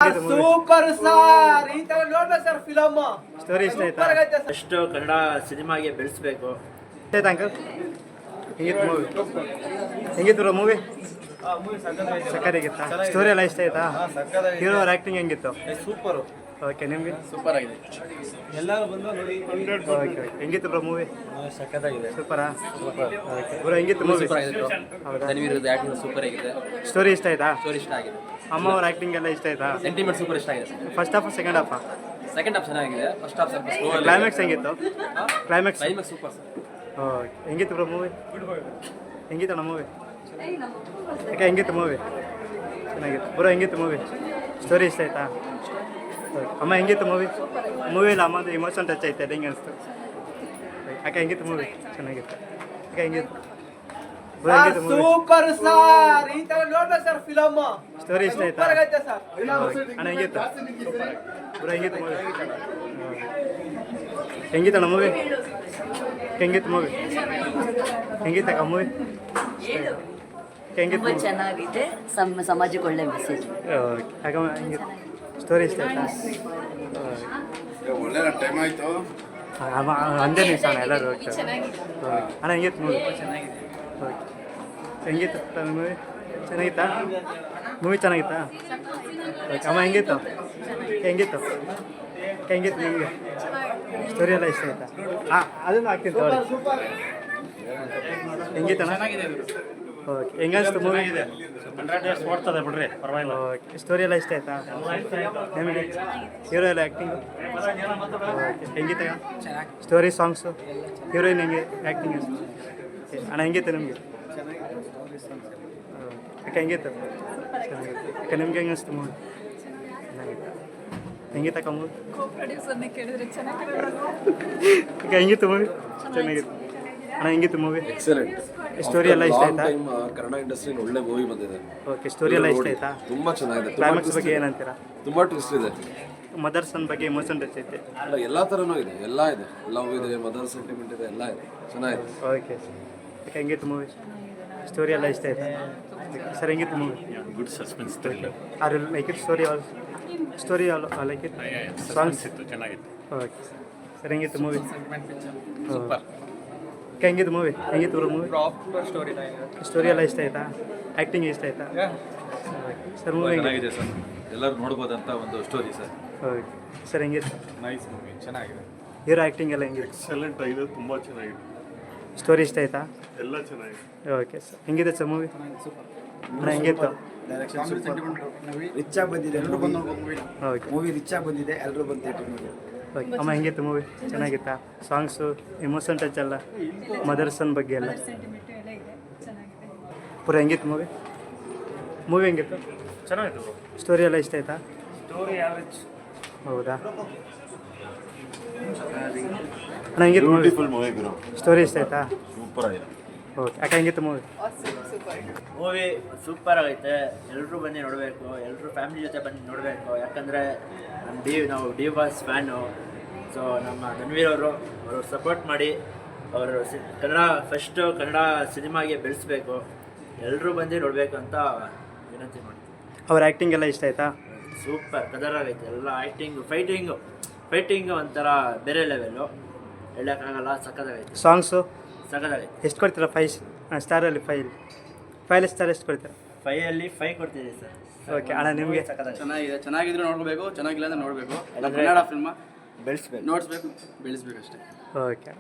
ಹೆಂಗಿದೆ movie? Super sir, ಈ ತರ ನೋಡ್ಬೇಕು ಸರ್ ಫಿಲಮ್. ಸ್ಟೋರಿ ಇಷ್ಟ ಆಯ್ತಾ? ಎಷ್ಟು ಕನ್ನಡ ಸಿನಿಮಾಗೆ ಬೆಳೆಸಬೇಕು. ಇಷ್ಟ ಆಯ್ತಾ ಅಂಕಲ್? ಹೆಂಗಿತ್ತು ಮೂವಿ? ಹೆಂಗಿತ್ತು ಬ್ರೋ ಮೂವಿ? ಸಕ್ಕತ್ತಾಗಿತ್ತಾ? ಸ್ಟೋರಿ ಎಲ್ಲ ಇಷ್ಟ ಆಯ್ತಾ? ಹೀರೋ ಅವ್ರ ಆ್ಯಕ್ಟಿಂಗ್ ಹೆಂಗಿತ್ತು? ಸೂಪರ್. ಓಕೆ, ನಿಮಗೆ? ಸೂಪರ್ ಆಗಿದೆ. ಎಲ್ಲರೂ ಬಂದು ನೋಡಿ. ಓಕೆ, ಹೆಂಗಿತ್ತು ಬ್ರೋ ಮೂವಿ? ಸಕ್ಕತ್ತಾಗಿದೆ. ಸೂಪರಾ? ಓಕೆ ಬ್ರೋ, ಹೆಂಗಿತ್ತು ಮೂವಿ? ಹೌದಾ? ಧನ್ವೀರ್ ಆಕ್ಟಿಂಗ್ ಸೂಪರ್ ಆಗಿದೆ. ಸ್ಟೋರಿ ಇಷ್ಟ ಆಯ್ತಾ? ಸ್ಟೋರಿ ಇಷ್ಟ ಆಗಿದೆ. ಅಮ್ಮ ಅವ್ರ ಆ್ಯಕ್ಟಿಂಗ್ ಎಲ್ಲ ಇಷ್ಟ ಆಯ್ತಾ? ಸೆಂಟಿಮೆಂಟ್ ಸೂಪರ್ ಇಷ್ಟ ಆಗಿದೆ. First half second half? Second half ಚೆನ್ನಾಗಿದೆ. ಫಸ್ಟ್ ಹಾಫ್ ಸ್ವಲ್ಪ ಸ್ಲೋ. ಕ್ಲೈಮ್ಯಾಕ್ಸ್ ಹೆಂಗಿತ್ತು? Climax super sir. ಓಕೆ, ಹೆಂಗಿತ್ತು ಬ್ರೋ ಮೂವಿ? ಹೆಂಗಿತ್ತಣ್ಣ ಮೂವಿ? ಯಾಕೆ ಹೆಂಗಿತ್ತು ಮೂವಿ? ಚೆನ್ನಾಗಿತ್ತು ಬ್ರೋ. ಹೆಂಗಿತ್ತು ಮೂವಿ? ಸ್ಟೋರಿ ಇಷ್ಟ ಆಯ್ತಾ? ಅಮ್ಮ ಹೆಂಗಿತ್ತು ಮೂವಿ? ಮೂವಿಯಲ್ಲಿ ಅಮ್ಮದು ಇಮೋಷನ್ ಟಚ್ ಐತೆ, ಹೆಂಗೆ ಅನಿಸ್ತು? ಯಾಕೆ ಹೆಂಗಿತ್ತು ಮೂವಿ? ಚೆನ್ನಾಗಿತ್ತು. ಯಾಕೆ ಹೆಂಗಿತ್ತು ಬ್ರೋ? ಹೆಂಗಿತ್ತು ಮೂವಿ? ಸೂಪರ್ ಸರ್, ಈ ತರ ನೋಡ್ಬೇಕು ಸರ್ ಫಿಲಮ್. ಸ್ಟೋರಿ ಇಷ್ಟ ಆಯ್ತಾ? ಸರ್ ಅಣ್ಣ ಹೆಂಗಿತ್ತು ಬ್ರೋ? ಹೆಂಗಿತ್ತು ಮೂವಿ? ಹೆಂಗಿತ್ತಣ್ಣ ಮೂವಿ? ಹೆಂಗಿತ್ತು ಮೂವಿ? ಹೆಂಗಿತ್ತಕ್ಕ ಮೂವಿ? ಹೆಂಗಿತ್ತು? ತುಂಬ ಚೆನ್ನಾಗಿದೆ. ಸಮಾಜಕ್ಕೆ ಒಳ್ಳೆ ಮೆಸೇಜ್. ಯಾಕೆ ಹೆಂಗಿತ್ತು? ಸ್ಟೋರಿ ಇಷ್ಟ ಆಯ್ತಾ? ಒಳ್ಳೆ ಟೈಮ್ ಆಯ್ತು. ಅಂದೇ ನಿಮಿಷ ಅಣ್ಣ ಎಲ್ಲರೂ. ಓಕೆ ಅಣ್ಣ ಹೆಂಗಿತ್ತು ಮೂವಿ? ಓಕೆ, ಹೆಂಗಿತ್ತು ಮೂವಿ? ಚೆನ್ನಾಗಿತ್ತಾ ಮೂವಿ? ಚೆನ್ನಾಗಿತ್ತಾ? ಓಕೆ ಅಮ್ಮ ಹೆಂಗಿತ್ತು? ಹೆಂಗಿತ್ತು? ಹೆಂಗಿತ್ತು ನಿಮಗೆ? ಸ್ಟೋರಿ ಎಲ್ಲ ಇಷ್ಟ ಆಯ್ತಾ? ಅದನ್ನು ಹಾಕ್ತೀನಿ ತಗೊಳ್ಳಿ. ಹೆಂಗಿತ್ತಣ್ಣ? ಓಕೆ, ಹೆಂಗನ್ನಿಸ್ತು ಮೂವಿ? 100 ಡೇಸ್ ಓಡ್ತದೆ ಬಿಡ್ರಿ, ಪರವಾಗಿಲ್ಲ. ಓಕೆ, ಸ್ಟೋರಿ ಎಲ್ಲ ಇಷ್ಟ ಆಯ್ತಾ ನಿಮಗೆ? ಹೀರೋ ಎಲ್ಲ ಆ್ಯಕ್ಟಿಂಗು? ಓಕೆ, ಹೆಂಗಿತ್ತ? ಸ್ಟೋರಿ, ಸಾಂಗ್ಸು, ಹೀರೋಯಿನ್ ಹೆಂಗೆ ಆ್ಯಕ್ಟಿಂಗ್? ಅಣ್ಣ ಹೆಂಗಿತ್ತು ನಿಮಗೆ? ಯಾಕೆ ಹೆಂಗಿತ್ತು? ಚೆನ್ನಾಗಿತ್ತು. ಯಾಕೆ ನಿಮ್ಗೆ ಹೆಂಗೆ ಅನಿಸ್ತು ಮೂವಿ? ಚೆನ್ನಾಗಿತ್ತು. ಹೆಂಗಿತ್ತಕ್ಕ ಮೂವಿ? ಯಾಕೆ ಹೆಂಗಿತ್ತು ಮೂವಿ? ಚೆನ್ನಾಗಿತ್ತು. ಅಣ್ಣ ಹೆಂಗಿತ್ತು ಮೂವಿ? ಎಕ್ಸಲೆಂಟ್. ಸ್ಟೋರಿ ಎಲ್ಲ ಇಷ್ಟ ಆಯ್ತಾ? ಕನ್ನಡ ಇಂಡಸ್ಟ್ರಿ ಒಳ್ಳೆ ಮೂವಿ ಬಂದಿದೆ. ಓಕೆ, ಸ್ಟೋರಿ ಎಲ್ಲ ಇಷ್ಟ ಆಯ್ತಾ? ತುಂಬಾ ಚೆನ್ನಾಗಿದೆ. ಕ್ಲೈಮ್ಯಾಕ್ಸ್ ಬಗ್ಗೆ ಏನಂತೀರಾ? ತುಂಬಾ ಟ್ವಿಸ್ಟ್ ಇದೆ. ಮದರ್ಸನ್ ಬಗ್ಗೆ ಇಮೋಷನ್ ಟಚ್ ಐತೆ. ಅಲ್ಲ, ಎಲ್ಲಾ ತರನೂ ಇದೆ. ಎಲ್ಲ ಇದೆ. ಲವ್ ಇದೆ, ಮದರ್ ಸೆಂಟಿಮೆಂಟ್ ಇದೆ, ಎಲ್ಲ ಇದೆ. ಚೆನ್ನಾಗಿದೆ. ಓಕೆ, ಯಾಕೆ ಹೆಂಗಿತ್ತು ಮೂವಿ? ಸ್ಟೋರಿ ಎಲ್ಲ ಇಷ್ಟ ಆಯ್ತಾ? ಸರ್ ಹೆಂಗಿತ್ತು movie? Good suspense thriller. Are you like it? Story all like it? Songs ಇತ್ತು, ಚೆನ್ನಾಗಿತ್ತು. ಓಕೆ ಸರ್, ಹೆಂಗಿತ್ತು ಮೂವಿ? ಸೂಪರ್. ಹೆಂಗಿತ್ತು ಮೂವಿ? ಹೆಂಗಿತ್ತು ಬ್ರೋ ಮೂವಿ? ಸ್ಟೋರಿ ಎಲ್ಲ ಇಷ್ಟ ಆಯ್ತಾ? ಆ್ಯಕ್ಟಿಂಗ್ ಇಷ್ಟ ಆಯ್ತಾ? ಸರ್ ಮೂವಿ ಚೆನ್ನಾಗಿದೆ ಸರ್, ಎಲ್ಲರೂ ನೋಡ್ಬೋದಂತ ಒಂದು ಸ್ಟೋರಿ ಸರ್. ಓಕೆ ಸರ್, ಹೆಂಗಿತ್ತು? ನೈಸ್ ಮೂವಿ, ಚೆನ್ನಾಗಿದೆ. ಹೀರೋ ಆ್ಯಕ್ಟಿಂಗ್ ಎಲ್ಲ ಹೆಂಗಿತ್ತು? ಎಕ್ಸಲೆಂಟ್ ಆಗಿದೆ, ತುಂಬ ಚೆನ್ನಾಗಿದೆ. ಸ್ಟೋರಿ ಇಷ್ಟ ಆಯ್ತಾ? ಎಲ್ಲ ಚೆನ್ನಾಗಿದೆ. ಓಕೆ ಸರ್, ಹೆಂಗಿದೆ ಸರ್ ಮೂವಿ? ಅಣ್ಣ ಹೆಂಗಿತ್ತು? ರಿಚ್ ಆಗಿ ಬಂದಿದೆ. ಎಲ್ಲರೂ ಬಂದು ಓಕೆ ಮೂವಿ ರಿಚ್ ಆಗಿ ಬಂದಿದೆ. ಎಲ್ಲರೂ ಬಂದು ಥಿಯೇಟರ್ ನೋಡಿ. ಓಕೆ ಅಮ್ಮ ಹೆಂಗಿತ್ತು ಮೂವಿ? ಚೆನ್ನಾಗಿತ್ತಾ? ಸಾಂಗ್ಸು, ಇಮೋಷನ್ ಟಚ್ ಎಲ್ಲ, ಮದರ್ಸನ್ ಬಗ್ಗೆ ಎಲ್ಲ ಪೂರ ಹೆಂಗಿತ್ತು ಮೂವಿ? ಮೂವಿ ಹೆಂಗಿತ್ತು? ಚೆನ್ನಾಗಿತ್ತು ಬ್ರೋ. ಸ್ಟೋರಿ ಎಲ್ಲ ಇಷ್ಟ ಆಯ್ತಾ? Story average. ಹೌದಾ? ಅಣ್ಣ ಹೆಂಗಿತ್ತು ಮೂವಿ? ಬ್ಯೂಟಿಫುಲ್ ಮೂವಿ ಗುರು, ಸ್ಟೋರಿ ಇಷ್ಟ ಆಯ್ತಾ? ಸೂಪರ್ ಆಗಿದೆ. ಓಕೆ, ಯಾಕೆ ಹೆಂಗಿತ್ತು ಮೂವಿ? ಮೂವಿ ಸೂಪರ್ ಆಗೈತೆ. ಎಲ್ಲರೂ ಬನ್ನಿ ನೋಡಬೇಕು, ಎಲ್ಲರೂ ಫ್ಯಾಮಿಲಿ ಜೊತೆ ಬನ್ನಿ ನೋಡಬೇಕು. ಯಾಕಂದರೆ ನಾವು ಡಿ ಬಾಸ್ ಫ್ಯಾನು. ಸೊ ನಮ್ಮ ಧನ್ವೀರ್ ಅವರು ಸಪೋರ್ಟ್ ಮಾಡಿ, ಅವರು ಫಸ್ಟು ಕನ್ನಡ ಸಿನಿಮಾಗೆ ಬೆಳೆಸಬೇಕು. ಎಲ್ಲರೂ ಬಂದು ನೋಡಬೇಕು ಅಂತ ವಿನಂತಿ ಮಾಡಿ. ಅವ್ರ ಆ್ಯಕ್ಟಿಂಗ್ ಎಲ್ಲ ಇಷ್ಟ ಆಯ್ತಾ? ಸೂಪರ್ ಕದರಾಗೈತೆ. ಎಲ್ಲ ಫೈಟಿಂಗು ಒಂಥರ ಬೇರೆ ಲೆವೆಲ್ಲು, ಹೇಳೋಕ್ಕಾಗಲ್ಲ. ಸಕ್ಕತ್ತಾಗೈತೆ, ಸಾಂಗ್ಸು ಸಕ್ಕತ್ತಾಗೈತೆ. ಎಷ್ಟು ಕೊಡ್ತೀರಾ? 5 ಸ್ಟಾರಲ್ಲಿ 5 ಸ್ಟಾರ್ ಎಷ್ಟು ಕೊಡ್ತೀರಾ? 5 ಕೊಡ್ತೀವಿ ಸರ್. ಓಕೆ ಅಣ್ಣ, ನಿಮಗೆ? ಚೆನ್ನಾಗಿದೆ. ಚೆನ್ನಾಗಿದ್ರೆ ನೋಡ್ಕೋಬೇಕು, ಚೆನ್ನಾಗಿಲ್ಲ ಅಂದ್ರೆ ನೋಡಬೇಕು. ಕನ್ನಡ ಫಿಲ್ಮ್ ಬೆಳೆಸ್ಬೇಕು, ನೋಡಿಸ್ಬೇಕು, ಬೆಳೆಸ್ಬೇಕು ಅಷ್ಟೇ. ಓಕೆ.